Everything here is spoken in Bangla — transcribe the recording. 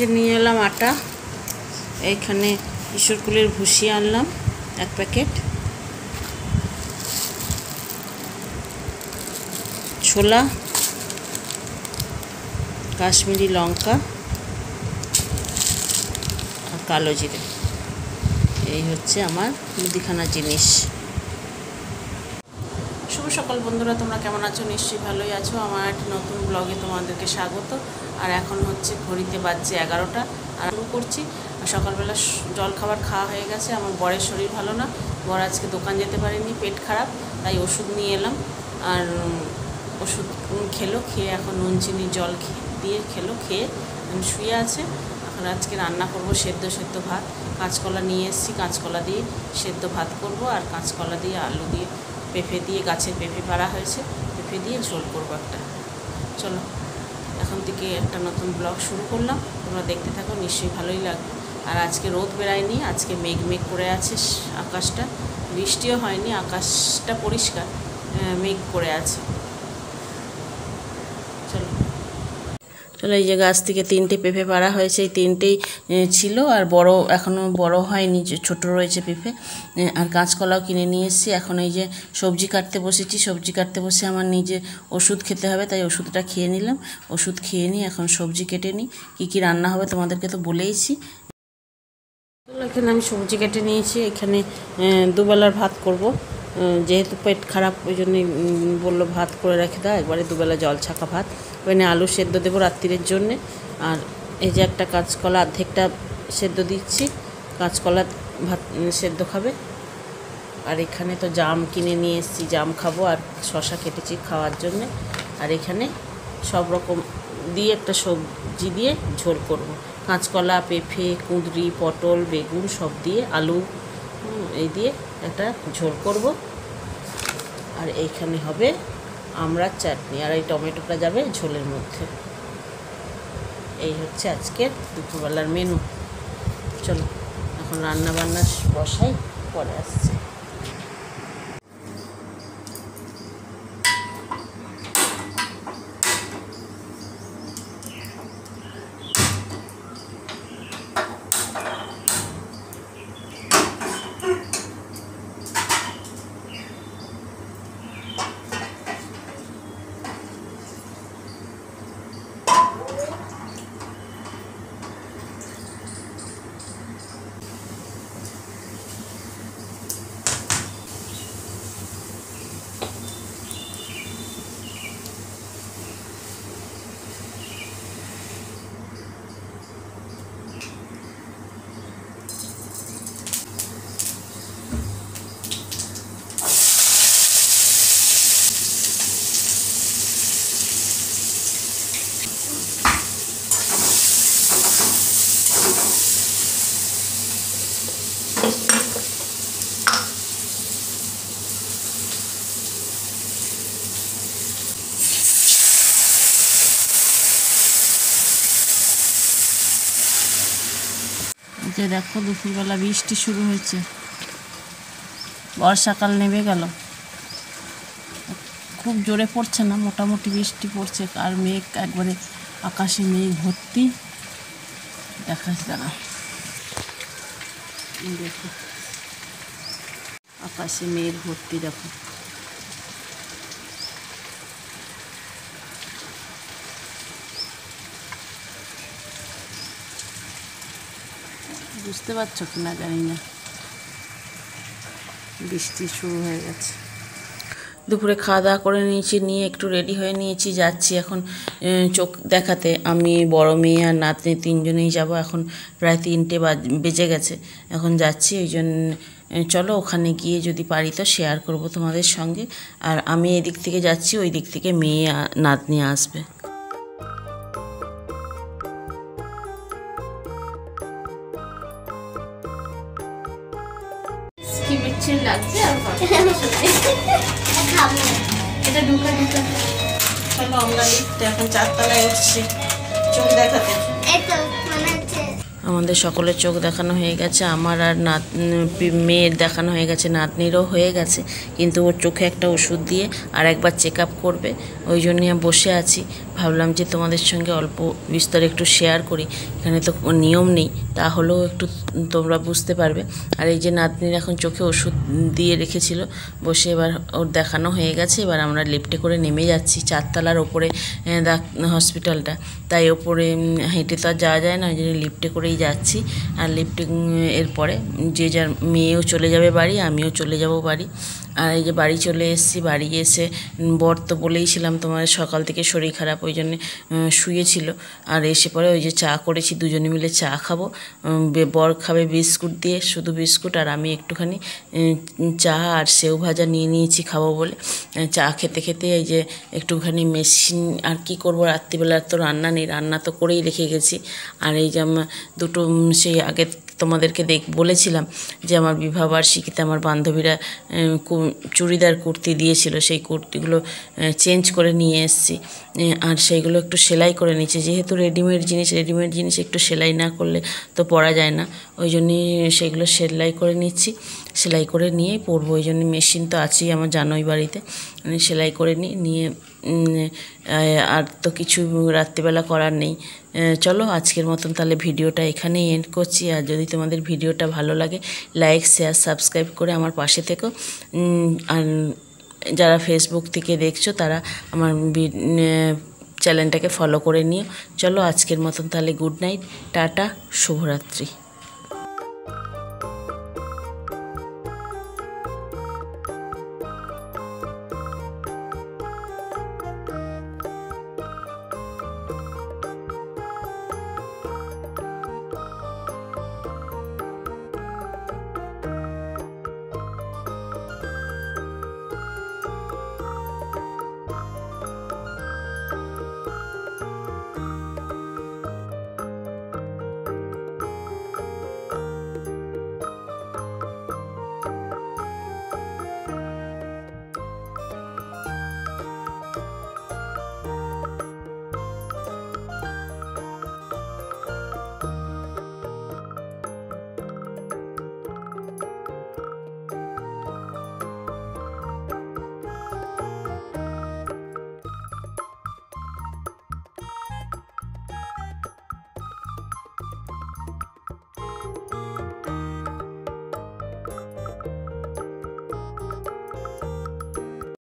যে নিয়ে এলাম আটা, এইখানে ঈশ্বরকুলের ভুসি আনলাম 1 প্যাকেট, ছোলা, কাশ্মীরি লঙ্কা আর কালো জিরে। এই হচ্ছে আমার মুদিখানার জিনিস। শুভ সকাল বন্ধুরা, তোমরা কেমন আছো? নিশ্চয়ই ভালোই আছো। আমার একটি নতুন ব্লগে তোমাদেরকে স্বাগত। আর এখন হচ্ছে ঘড়িতে বাজছে 11টা, আর শুরু করছি। সকালবেলা জল খাবার খাওয়া হয়ে গেছে। আমার বরের শরীর ভালো না, বর আজকে দোকান যেতে পারেনি, পেট খারাপ, তাই ওষুধ নিয়ে এলাম। আর ওষুধ খেলো, খেয়ে এখন নুন চিনি জল দিয়ে খেলো, খেয়ে শুয়ে আছে। এখন আজকে রান্না করব সেদ্ধ ভাত। কাঁচকলা নিয়ে এসেছি, কাঁচকলা দিয়ে সেদ্ধ ভাত করব, আর কাঁচকলা দিয়ে আলু দিয়ে পেঁপে দিয়ে, গাছের পেঁপে পাড়া হয়েছে, পেঁপে দিয়ে ঝোল করবো একটা। চলো এখন থেকে একটা নতুন ব্লগ শুরু করলাম, তোমরা দেখতে থাকো, নিশ্চয়ই ভালোই লাগবে। আর আজকে রোদ বেরায়নি, আজকে মেঘ করে আছে আকাশটা, বৃষ্টিও হয়নি, আকাশটা পরিষ্কার, মেঘ করে আছে। চলো এই যে গাছ থেকে 3টে পেঁপে পাড়া হয়েছে, এই 3টেই ছিল, আর বড় এখনও বড় হয়নি, ছোট রয়েছে পেঁপে। আর কাঁচকলাও কিনে নিয়ে এসেছি। এখন এই যে সবজি কাটতে বসেছি, সবজি কাটতে বসে আমার নিজে ওষুধ খেতে হবে, তাই ওষুধটা খেয়ে নিলাম। ওষুধ খেয়ে নিই, এখন সবজি কেটে নিই। কী রান্না হবে তোমাদেরকে তো বলেইছি। এখানে আমি সবজি কেটে নিয়েছি। এখানে দুবেলার ভাত করব, যেহেতু পেট খারাপ, ওই জন্যই বললো ভাত করে রেখে দাও, একবারে দুবেলা জল ছাকা ভাত। ওখানে আলু সেদ্ধ দেবো রাত্রিরের জন্যে। আর এই যে একটা কাঁচকলা অর্ধেকটা সেদ্ধ দিচ্ছি, কাঁচকলা ভাত সেদ্ধ খাবে। আর এখানে তো জাম কিনে নিয়ে এসেছি, জাম খাবো, আর শশা কেটেছি খাওয়ার জন্যে। আর এখানে সব রকম দিয়ে একটা সবজি দিয়ে ঝোল করব। কাঁচকলা, পেঁপে, কুঁদরি, পটল, বেগুন সব দিয়ে, আলু, এই দিয়ে একটা ঝোল করব। আর এইখানে হবে আমড়ার চাটনি, আর এই টমেটোটা যাবে ঝোলের মধ্যে। এই হচ্ছে আজকের দুপুরবেলার মেনু। চলো এখন রান্না বান্না বসাই, পরে আসছে। যে দেখো দুপুরবেলা বৃষ্টি শুরু হয়েছে, বর্ষাকাল নেমে গেল। খুব জোরে পড়ছে না, মোটামুটি বৃষ্টি পড়ছে, আর মেঘ একবারে আকাশে মেঘ ভর্তি। দেখাচ্ছি দাঁড়া, দেখো আকাশে মেঘ ভর্তি, দেখো। বুঝতে পারছো কি না জানি না, বৃষ্টি শুরু হয়ে গেছে। দুপুরে খাওয়া দাওয়া করে নিয়েছি, নিয়ে একটু রেডি হয়ে নিয়েছি, যাচ্ছি এখন চোখ দেখাতে। আমি, বড় মেয়ে আর নাতনি 3জনেই যাব। এখন প্রায় 3টে বেজে গেছে, এখন যাচ্ছি। ওই জন্য চলো ওখানে গিয়ে যদি পারি তো শেয়ার করব তোমাদের সঙ্গে। আর আমি এদিক থেকে যাচ্ছি, ওই দিক থেকে মেয়ে নাতনি আসবে। কি বিচ্ছির লাগছে, আর এটা ঢুকা। চলো আমরা এখন 4তলায় উঠছি চোখ দেখাতে। আমাদের সকলের চোখ দেখানো হয়ে গেছে, আমার আর মেয়ের দেখানো হয়ে গেছে, নাতনিরও হয়ে গেছে, কিন্তু ওর চোখে একটা ওষুধ দিয়ে আর একবার চেক আপ করবে, ওই জন্য বসে আছি। ভাবলাম যে তোমাদের সঙ্গে অল্প বিস্তার একটু শেয়ার করি। এখানে তো নিয়ম নেই, তাহলেও একটু তোমরা বুঝতে পারবে। আর এই যে নাতনির এখন চোখে ওষুধ দিয়ে রেখেছিল বসে, এবার ওর দেখানো হয়ে গেছে। এবার আমরা লিফটে করে নেমে যাচ্ছি, 4 তলার ওপরে হসপিটালটা, তাই ওপরে হেঁটে তো আর যাওয়া যায় না, ওই জন্য লিফটে করেই যাচ্ছি। আর লিফটে এরপরে যে যার মেয়েও চলে যাবে বাড়ি, আমিও চলে যাব বাড়ি। আর এই যে বাড়ি চলে এসেছি। বাড়ি এসে বর তো বলেইছিলাম তোমার সকাল থেকে শরীর খারাপ, ওই জন্যে শুয়েছিল। আর এসে পরে ওই যে চা করেছি, দুজনে মিলে চা খাবো। বর খাবে বিস্কুট দিয়ে, শুধু বিস্কুট, আর আমি একটুখানি চা আর সেও ভাজা নিয়ে নিয়েছি খাবো বলে। চা খেতে খেতে এই যে একটুখানি মেশিন, আর কি করবো, রাত্রিবেলার তো রান্না নেই, রান্না তো করেই রেখে গেছি। আর এই যে আমার দুটো সেই আগে তোমাদেরকে বলেছিলাম যে আমার বিবাহবার্ষিকীতে আমার বান্ধবীরা চুড়িদার কুর্তি দিয়েছিল, সেই কুর্তিগুলো চেঞ্জ করে নিয়ে এসেছি। আর সেইগুলো একটু সেলাই করে নিচ্ছি, যেহেতু রেডিমেড জিনিস একটু সেলাই না করলে তো পরা যায় না, ওই জন্যই সেইগুলো সেলাই করে নিচ্ছি। সেলাই করে নিয়েই পরবো, ওই জন্য মেশিন তো আছেই আমার, জানোই বাড়িতে। সেলাই করে নিয়ে আর তো কিছু রাত্রিবেলা করার নেই। চলো আজকের মতন তাহলে ভিডিওটা এখানেই এন্ড করছি। আর যদি তোমাদের ভিডিওটা ভালো লাগে, লাইক, শেয়ার, সাবস্ক্রাইব করে আমার পাশে থেকো। আর যারা ফেসবুক থেকে দেখছো তারা আমার চ্যানেলটাকে ফলো করে নিও। চলো আজকের মতন তাহলে গুড নাইট, টাটা, শুভরাত্রি।